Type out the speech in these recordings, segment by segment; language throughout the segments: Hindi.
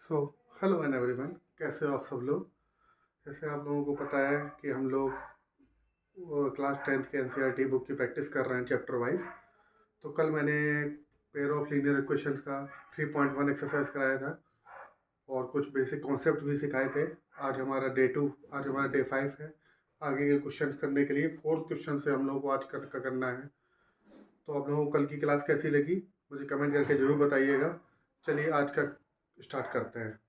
सो हेलो एंड एवरीवन, कैसे हो आप सब लोग। जैसे आप लोगों को पता है कि हम लोग क्लास 10th के एनसीईआरटी बुक की प्रैक्टिस कर रहे हैं चैप्टर वाइज। तो कल मैंने पेयर ऑफ लीनियर इक्वेशंस का 3.1 एक्सरसाइज कराया था और कुछ बेसिक कॉन्सेप्ट भी सिखाए थे। आज हमारा डे 5 है। आगे के क्वेश्चंस करने के लिए फोर्थ क्वेश्चन से हम लोगों को आज करना है। तो आप लोगों को कल की क्लास कैसी लगी मुझे कमेंट करके ज़रूर बताइएगा। चलिए आज का स्टार्ट करते हैं।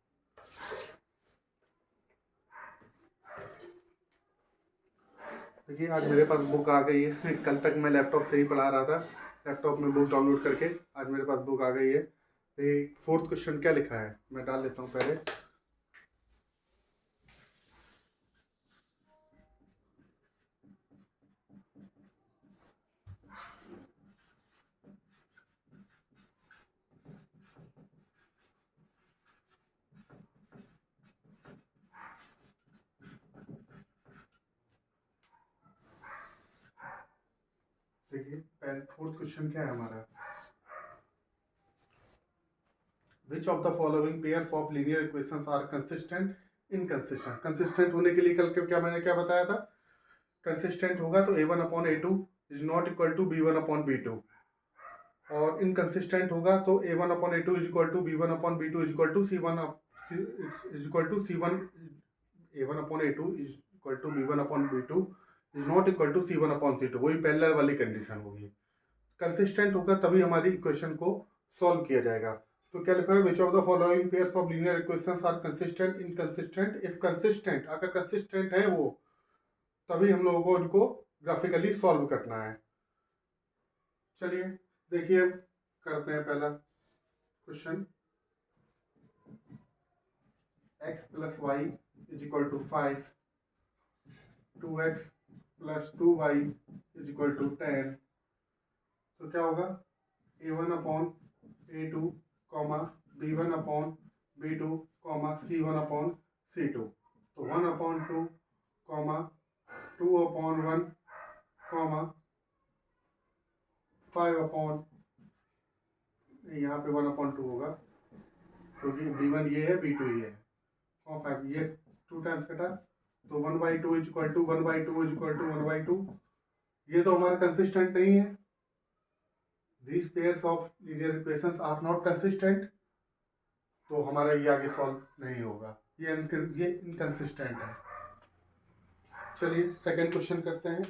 देखिए आज मेरे पास बुक आ गई है। कल तक मैं लैपटॉप से ही पढ़ा रहा था, लैपटॉप में बुक डाउनलोड करके। आज मेरे पास बुक आ गई है। ये फोर्थ क्वेश्चन क्या लिखा है मैं डाल लेता हूँ पहले। देखिए फोर्थ क्वेश्चन क्या है हमारा। Which of the following pairs of linear equations are consistent inconsistent. Consistent होने के लिए कल क्या मैंने क्या बताया था। कंसिस्टेंट होगा तो a1/a2 is not equal to b1/b2, और इनकंसिस्टेंट होगा तो a1/a2 is equal to b1/b2 is equal to c1 is equal to c1। a1/a2 is equal to b1/b2 is not equal to c1/c2। वही पैरेलल वाली कंडीशन होगी। कंसिस्टेंट होगा तभी हमारी इक्वेशन को सॉल्व किया जाएगा। तो क्या लिखा है, which of the following pairs of linear equations are consistent inconsistent. If consistent, अगर कंसिस्टेंट है वो, तभी हम लोगों को इनको ग्राफिकली सॉल्व करना है। चलिए देखिए करते हैं पहला question. x plus y is equal to 5, 2x plus 2y is equal to 10। तो क्या होगा, a1/a2 comma b1/b2 comma c1/c2। तो 1/2 कॉमा 2/1 कॉमा 5 यहाँ पे 1/2 होगा क्योंकि b1 ये है b2 ये है, और 5 ये 2 टाइम्स कटा तो 1/2 is equal to 1/2 is equal to 1/2। ये तो हमारा कंसिस्टेंट नहीं है। These pairs of linear equations are not consistent, तो हमारा ये आगे सॉल्व नहीं होगा। ये इनकंसिस्टेंट है। चलिए सेकंड क्वेश्चन करते हैं।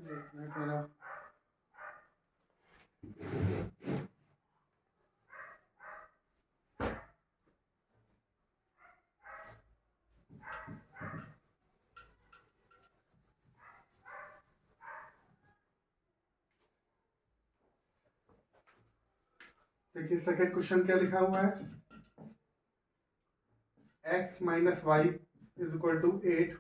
एक मिनट मेरा देखिए सेकंड क्वेश्चन क्या लिखा हुआ है। x minus y is equal to 8,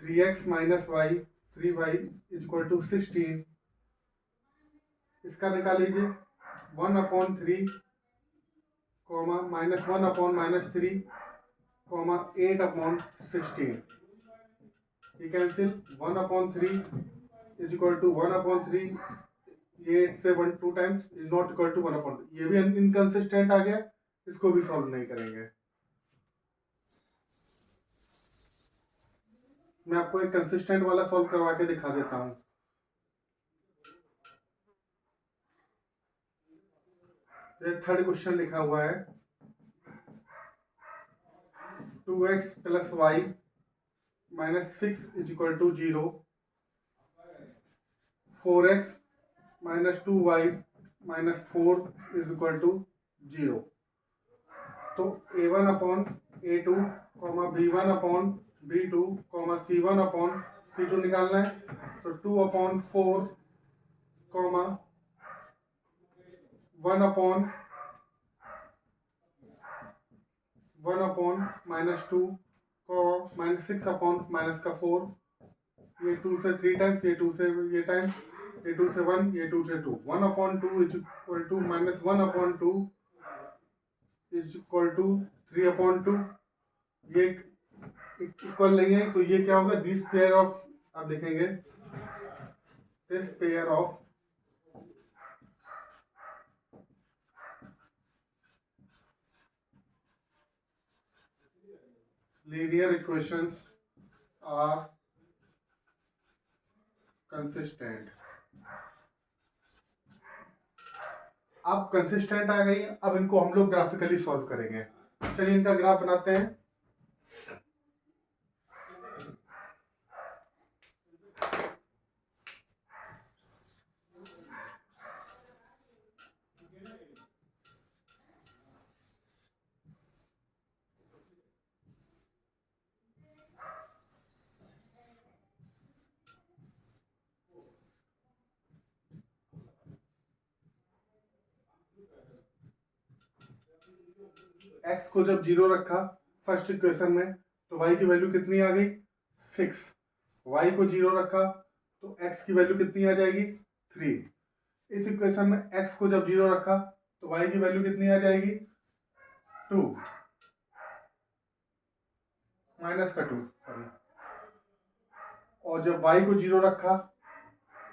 3x minus y 3y is equal to 16। इसका निकाल लीजिए 1/3 कॉमा -1/-3 कॉमा 8/16। ये कैंसिल 1/3 इज इक्वल टू 1/3। ये 8 से 1 2 times is not equal to 1/। ये भी इनकंसिस्टेंट आ गया, इसको भी सॉल्व नहीं करेंगे। मैं आपको एक कंसिस्टेंट वाला सॉल्व करवा के दिखा देता हूँ। ये थर्ड क्वेश्चन लिखा हुआ है 2x plus y minus 6 is equal to 0, 4x minus 2y minus 4 is equal to 0। तो a1/a2 comma b1/b2 comma c1/c2 निकालना है। तो 2/4 कॉमा 1/-2 को -6 माइनस का 4। ये 2 से 3 टाइम्स, ये 2 से ये टाइम्स, ये 2 से 1, ये 2 से 2। 1/2 is equal to -1/2 is equal to 3/2। ये इक्वल नहीं है तो ये क्या होगा, दिस पेयर ऑफ, आप देखेंगे this pair of linear equations are consistent. अब कंसिस्टेंट आ गई, अब इनको हम लोग ग्राफिकली सॉल्व करेंगे। चलिए इनका ग्राफ बनाते हैं। x को जब 0 रखा फर्स्ट इक्वेशन में तो y की वैल्यू कितनी आ गई 6। y को 0 रखा तो x की वैल्यू कितनी आ जाएगी 3। इस इक्वेशन में x को जब 0 रखा तो y की वैल्यू कितनी आ जाएगी 2 माइनस का 2। और जब y को 0 रखा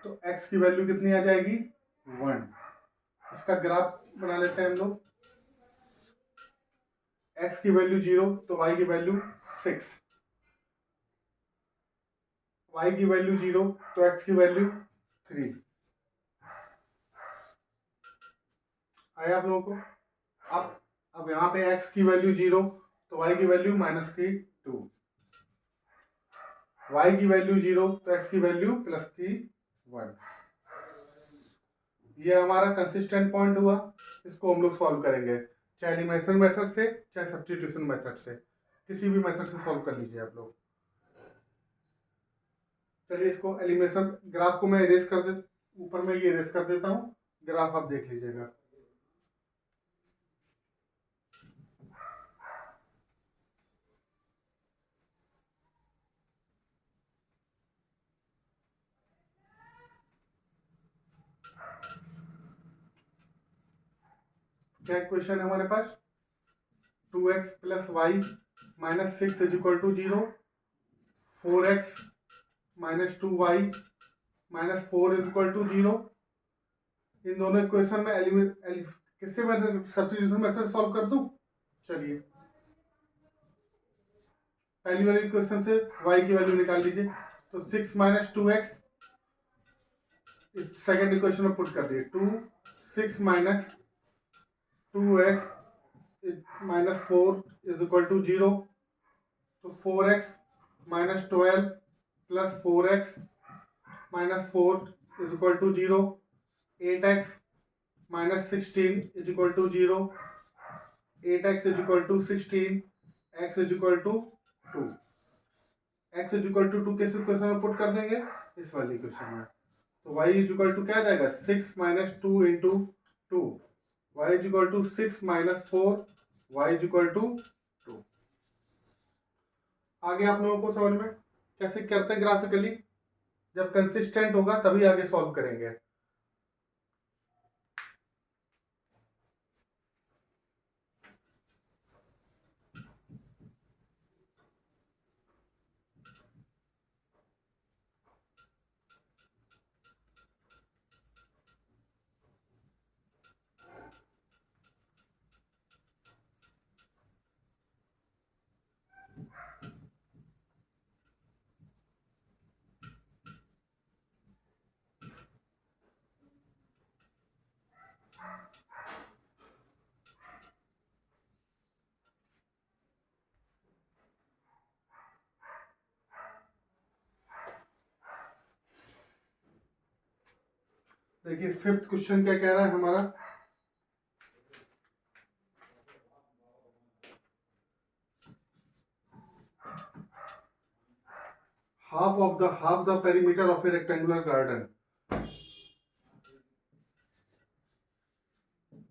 तो x की वैल्यू कितनी आ जाएगी 1। इसका ग्राफ बना लेते हैं हम लोग। x की वैल्यू 0 तो y की वैल्यू 6, y की वैल्यू 0 तो x की वैल्यू 3। आया आप लोगों को। अब यहाँ पे x की वैल्यू 0 तो y की वैल्यू माइनस की 2, y की वैल्यू 0 तो x की वैल्यू प्लस की 1। ये हमारा कंसिस्टेंट पॉइंट हुआ। इसको हम लोग सॉल्व करेंगे, चाहे एलिमिनेशन मेथड से चाहे सब्स्टिट्यूशन मेथड से, किसी भी मेथड से सॉल्व कर लीजिए आप लोग। चलिए इसको एलिमिनेशन ग्राफ को मैं इरेज कर दे, ऊपर में ये इरेज कर देता हूँ, ग्राफ आप देख लीजिएगा। क्या क्वेश्चन है हमारे पास 2x plus y minus 6 is equal to 0, 4x minus 2y minus 4 is equal to 0। इन दोनों इक्वेशन में किससे मैं सब्स्टिट्यूशन मेथड सॉल्व कर दूं। चलिए पहली वाली इक्वेशन से y की वैल्यू निकाल लीजिए, तो 6 माइनस 2x सेकेंड इक्वेशन में पुट कर दिए, 2 6 minus 2x minus 4 is equal to 0। तो 4x minus 12 plus 4x minus 4 is equal to 0। 8x minus 16 is equal to 0। 8x is equal to 16, x is equal to 2। x is equal to 2 किस इक्वेशन में पुट कर देंगे, इस वाली इक्वेशन में। तो y इज इक्वल टू क्या जाएगा 6 minus 2 into 2, y is equal to 6 minus 4, y is equal to 2। आगे आप लोगों को समझ में कैसे करते हैं ग्राफिकली, जब कंसिस्टेंट होगा तभी आगे सॉल्व करेंगे। देखिए फिफ्थ क्वेश्चन क्या कह रहा है हमारा, half the perimeter of a rectangular garden,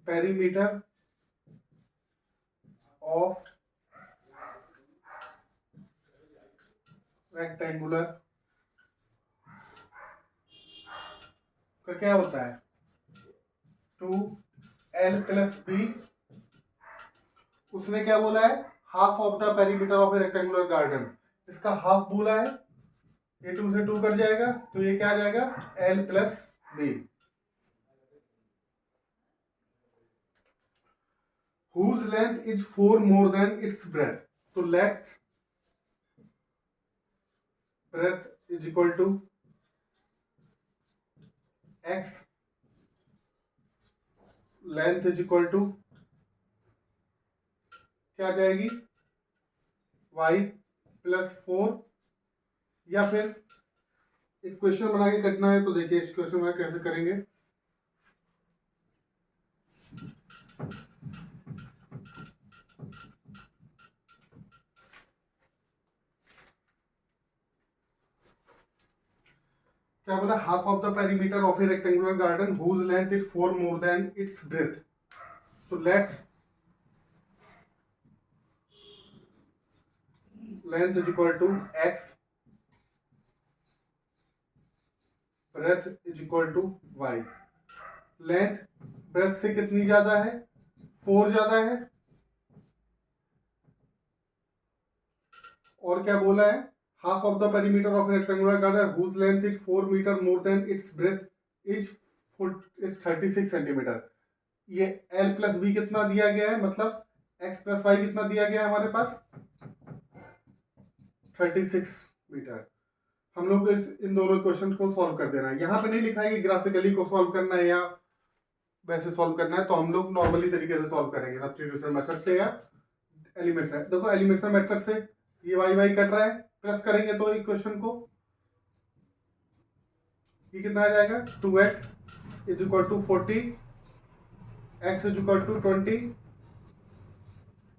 perimeter of rectangular का क्या होता है 2l प्लस बी। उसने क्या बोला है half of the perimeter of a rectangular garden, इसका हाफ बोला है, ये 2 से 2 कट जाएगा तो ये क्या आ जाएगा l plus b. whose length is 4 more than its breadth, तो length breadth is equal to x, length is equal to क्या आ जाएगी y प्लस 4, या फिर इक्वेशन बना के करना है तो देखिए इस क्वेश्चन में कैसे करेंगे। क्या बोला, half of the perimeter of a rectangular garden whose length is 4 more than its breadth. तो let's length is equal to x, breadth is equal to y. Length breadth से कितनी ज्यादा है, 4 ज्यादा है, और क्या बोला है, half of the perimeter of rectangular garden whose length is 4 metre more than its breadth is 36 centimetre. ये L प्लस बी कितना दिया गया है, मतलब x प्लस वाई कितना दिया गया है हमारे पास 36 मीटर। हम लोग इन दोनों क्वेश्चन को सॉल्व कर देना है। यहाँ पे नहीं लिखा है कि ग्राफिकली को सॉल्व करना है या वैसे सॉल्व करना है, तो हम लोग नॉर्मली तरीके से सॉल्व करेंगे, सब्स्टिट्यूशन मेथड से या एलिमिनेशन। देखो एलिमिनेशन मेथड से ये वाई वाई कट रहा है, प्लस करेंगे तो इक्वेशन को ये कितना आ जाएगा, 2x is equal to 40, x is equal to 20,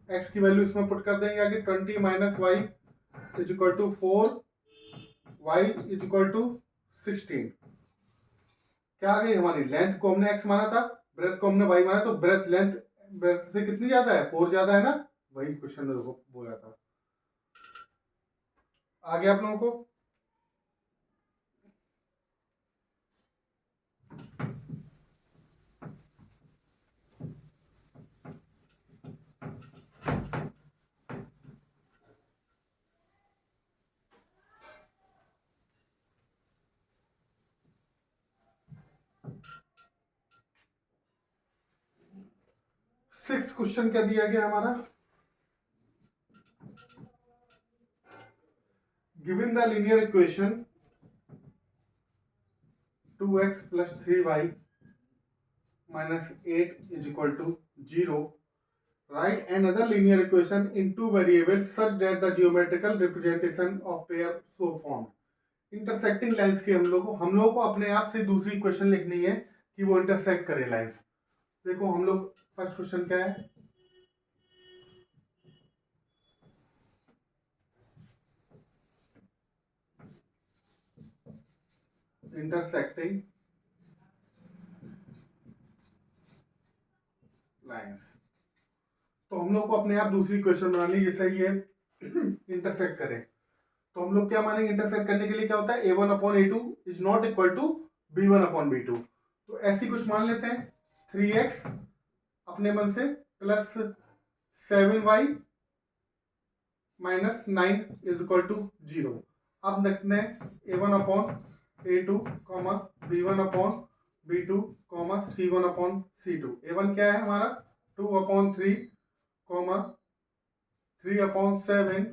x की वैल्यू इसमें पुट कर देंगे आगे, 20 minus y is equal to 4, y is equal to 16। क्या आ गई हमारी, लेंथ को हमने x माना था, ब्रेथ को हमने y माना, तो ब्रेथ लेंथ ब्रेथ से कितनी ज्यादा है, 4 ज्यादा है ना, वही क्वेश्चन में देखो बोला था। आगे आप लोगों को सिक्स क्वेश्चन क्या दिया गया हमारा, given the linear equation 2x plus 3y minus 8 is equal to 0. Write another linear equation in two variables such that the geometrical representation of pair so formed. Intersecting lines की हम लोगों को अपने आप से दूसरी इक्वेशन लिखनी है कि वो इंटरसेक्ट करे लाइंस। देखो हम लोग फर्स्ट क्वेश्चन क्या है, इंटरसेक्टिंग लाइंस। तो हम लोग को अपने आप दूसरी इक्वेशन बनानी जिससे ये इंटरसेक्ट करे। तो हम लोग क्या मानेंगे, इंटरसेक्ट करने के लिए क्या होता है, a1 upon a2 is not equal to b1 upon b2। तो ऐसी कुछ मान लेते हैं, 3x अपने मन से plus 7y minus 9 is equal to 0। अब लिखते हैं a1 upon a2 comma b1 upon b2 comma c1 upon c2। a1 क्या है हमारा 2 upon 3 comma 3 upon 7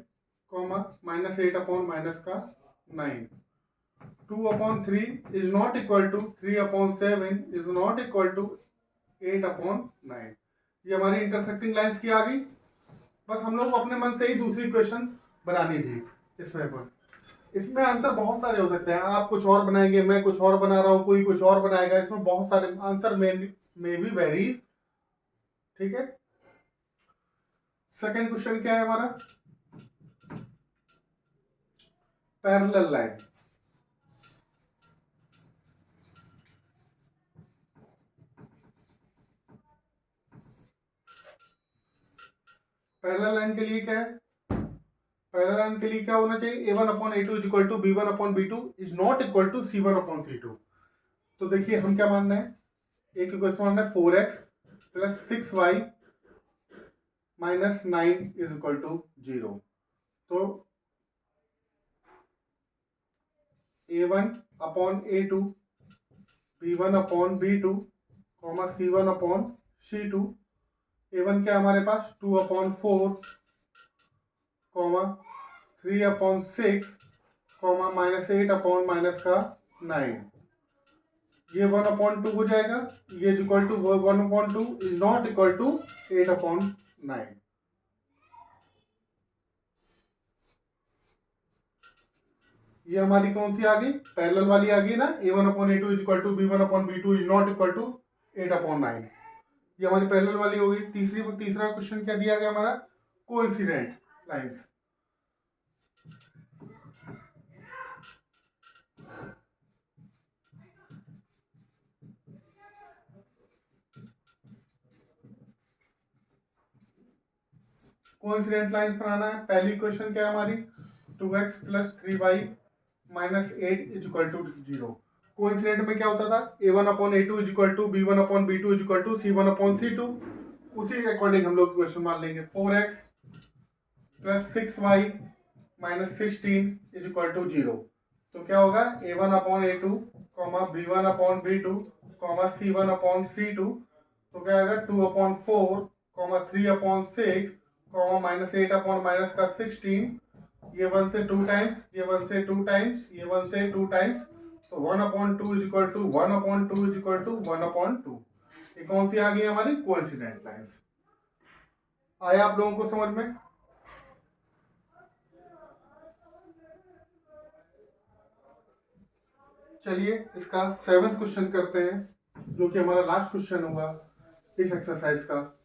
comma minus 8 upon minus का 9। 2 upon 3 is not equal to 3 upon 7 is not equal to 8 upon 9। ये हमारी इंटरसेक्टिंग लाइंस की आ गई। बस हम लोग को अपने मन से ही दूसरी इक्वेशन बनानी थी इसमें। पर इसमें आंसर बहुत सारे हो सकते हैं, आप कुछ और बनाएंगे, मैं कुछ और बना रहा हूँ, कोई कुछ और बनाएगा, इसमें बहुत सारे आंसर में भी वेरीज। ठीक है, सेकंड क्वेश्चन क्या है हमारा, पैरेलल लाइन। पैरेलल लाइन के लिए क्या है, पैरेलल लाइन के लिए क्या होना चाहिए, a1 upon a2 is equal to b1 upon b2 is not equal to c1 upon c2। तो देखिए हम क्या मानना है, एक इक्वेशन मानना है 4x plus 6y minus 9 is equal to 0। तो a1 upon a2 b1 upon b2 comma c1 upon c2। a1 क्या हमारे पास 2 upon 4 comma 3 upon 6 comma -8 upon minus का 9, ये 1/2 हो जाएगा, ये equal to 1/2 is not equal to 8/9। ये हमारी कौन सी आ गई, पैरेलल वाली आ गई ना, a1/a2 is equal to b1/b2 is not equal to 8/9। ये हमारी पैरेलल वाली हो गई। तीसरा क्वेश्चन क्या दिया गया हमारा, कोइंसिडेंट लाइंस। कोइंसिडेंट लाइंस बनाना है। पहली क्वेश्चन क्या है हमारी, 2x + 3y - 8 is equal to 0। Coincident में क्या होता था, a1/a2 is equal to b1/b2 is equal to c1/c2। उसी के अकॉर्डिंग हम लोग क्वेश्चन मान लेंगे। 4x + 6y - 16 is equal to 0। तो क्या होगा, a1/a2, b1/b2, c1/c2। तो क्या आएगा, 2/4, 3/6, -8 का 16। ये 1 से 2 टाइम्स, ये 1 से 2 टाइम्स, ये 1 से 2 टाइम्स। तो 1/2 is equal to 1/2 is equal to 1/2। ये कौन सी आ गई हमारी, कोइंसिडेंट लाइंस। आया आप लोगों को समझ में। चलिए इसका 7th क्वेश्चन करते हैं, जो कि हमारा लास्ट क्वेश्चन होगा इस एक्सरसाइज का।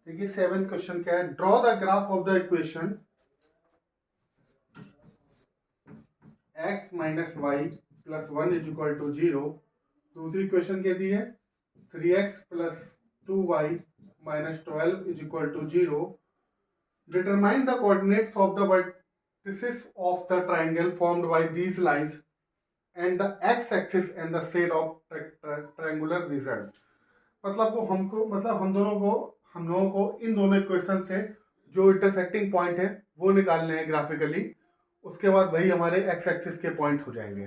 देखिए 7th क्वेश्चन क्या है, draw the graph of the equation x - y + 1 is equal to 0। दूसरी क्वेश्चन क्या दी है, 3x + 2y - 12 is equal to 0। Determine the coordinates of the vertices of the triangle formed by these lines and the x-axis and the set of triangular region। मतलब वो हमको, मतलब हम लोगों को इन दोनों इक्वेशन से जो इंटरसेक्टिंग पॉइंट है वो निकालने हैं ग्राफिकली। उसके बाद वही हमारे एक्स एक्सिस के पॉइंट हो जाएंगे।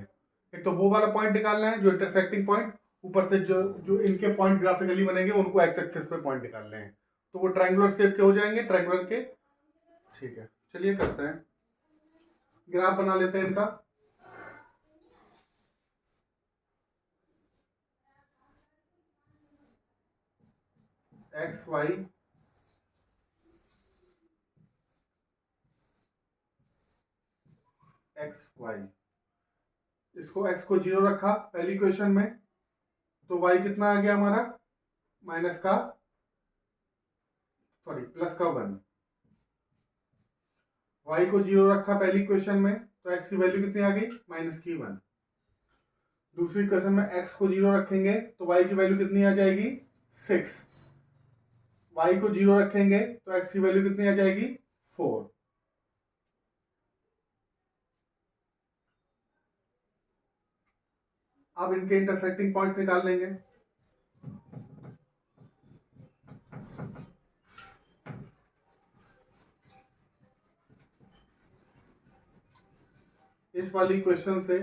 एक तो वो वाला पॉइंट निकालना है जो इंटरसेक्टिंग पॉइंट, ऊपर से जो जो इनके पॉइंट ग्राफिकली बनेंगे उनको एक्स एक्सिस पे पॉइंट निकालने हैं। तो वो ट्रायंगुलर शेप के हो जाएंगे, ट्रायंगुलर के। ठीक है, चलिए करते हैं, ग्राफ बना लेते हैं इनका। एक्स वाई एक्स वाई, इसको x को 0 रखा पहली क्वेश्चन में, तो y कितना आ गया हमारा, माइनस का, सॉरी प्लस का 1। y को 0 रखा पहली क्वेश्चन में, तो x की वैल्यू कितनी आ गई, माइनस की 1। दूसरी क्वेश्चन में x को 0 रखेंगे तो y की वैल्यू कितनी आ जाएगी, 6। y को 0 रखेंगे तो x की वैल्यू कितनी आ जाएगी, 4। अब इनके इंटरसेक्टिंग पॉइंट निकाल लेंगे। इस वाली क्वेश्चन से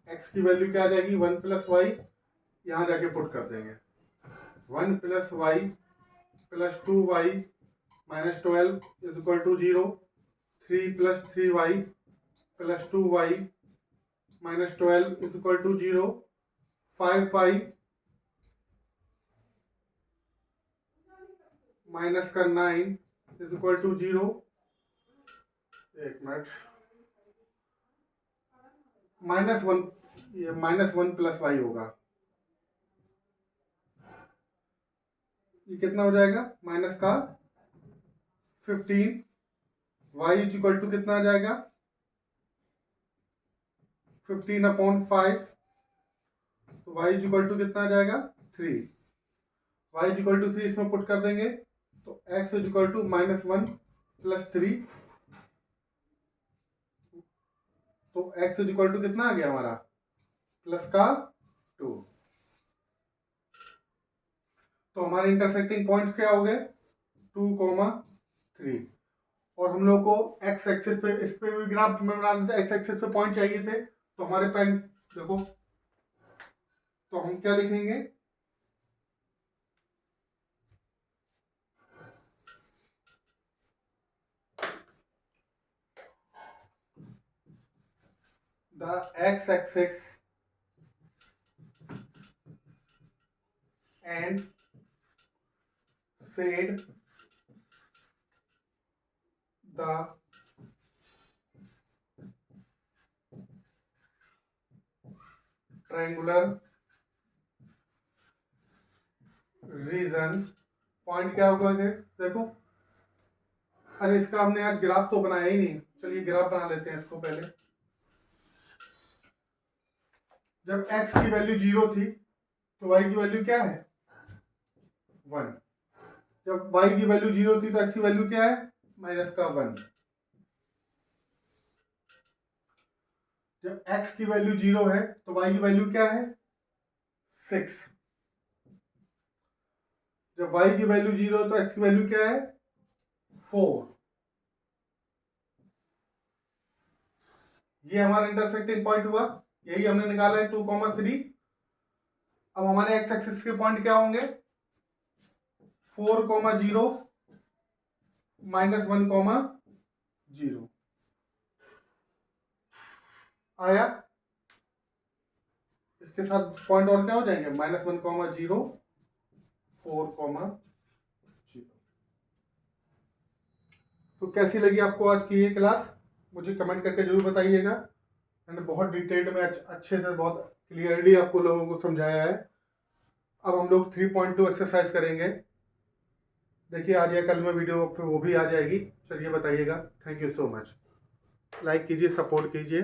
x की वैल्यू क्या आ जाएगी, 1 + y, यहां जाके पुट कर देंगे। 1 + y + 2y - 12 is equal to 0। 3 + 3y + 2y - 12 is equal to 0। 5y minus का 9 इज इक्वल टू 0। एक मिनट, -1, ये -1 + y होगा। ये कितना हो जाएगा, माइनस का 15। y इज इक्वल टू कितना आ जाएगा, 15/5। तो y इज इक्वल टू कितना आ जाएगा, 3। y इज इक्वल टू 3 इसमें पुट कर देंगे, तो x इज इक्वल टू -1 + 3। तो x इज इक्वल टू कितना आ गया हमारा, प्लस का 2। तो हमारे इंटरसेक्टिंग पॉइंट क्या हो गए 2,3 और हम लोग को एक्स एक्सिस पे इस पे भी ग्राफ में बना देते एक्स एक्सिस पे पॉइंट चाहिए थे तो हमारे पॉइंट देखो तो हम क्या लिखेंगे the x-axis and said the triangular region point क्या होगा देखो अरे इसका हमने आज ग्राफ तो बनाया ही नहीं चलिए ग्राफ बना लेते हैं इसको पहले जब x की वैल्यू 0 थी तो y की वैल्यू क्या है 1 जब y की वैल्यू 0 थी तो x की वैल्यू क्या है माइनस का 1 जब x की वैल्यू 0 है तो y की वैल्यू क्या है 6 जब y की वैल्यू 0 है तो x की वैल्यू क्या है 4 ये हमारा इंटरसेक्टिंग पॉइंट हुआ यही हमने निकाला है 2,3 अब हमारे एक्स एक्सिस के पॉइंट क्या होंगे 4,0 -1,0 आया इसके साथ पॉइंट और क्या हो जाएंगे -1,0 4,0 तो कैसी लगी आपको आज की ये क्लास मुझे कमेंट करके जरूर बताइएगा मैंने बहुत डिटेल्ड में अच्छे से बहुत क्लियरली आपको लोगों को समझाया है अब हम लोग 3.2 एक्सरसाइज करेंगे देखिए आज या कल में वीडियो फिर वो भी आ जाएगी चलिए बताइएगा thank you so much like कीजिए सपोर्ट कीजिए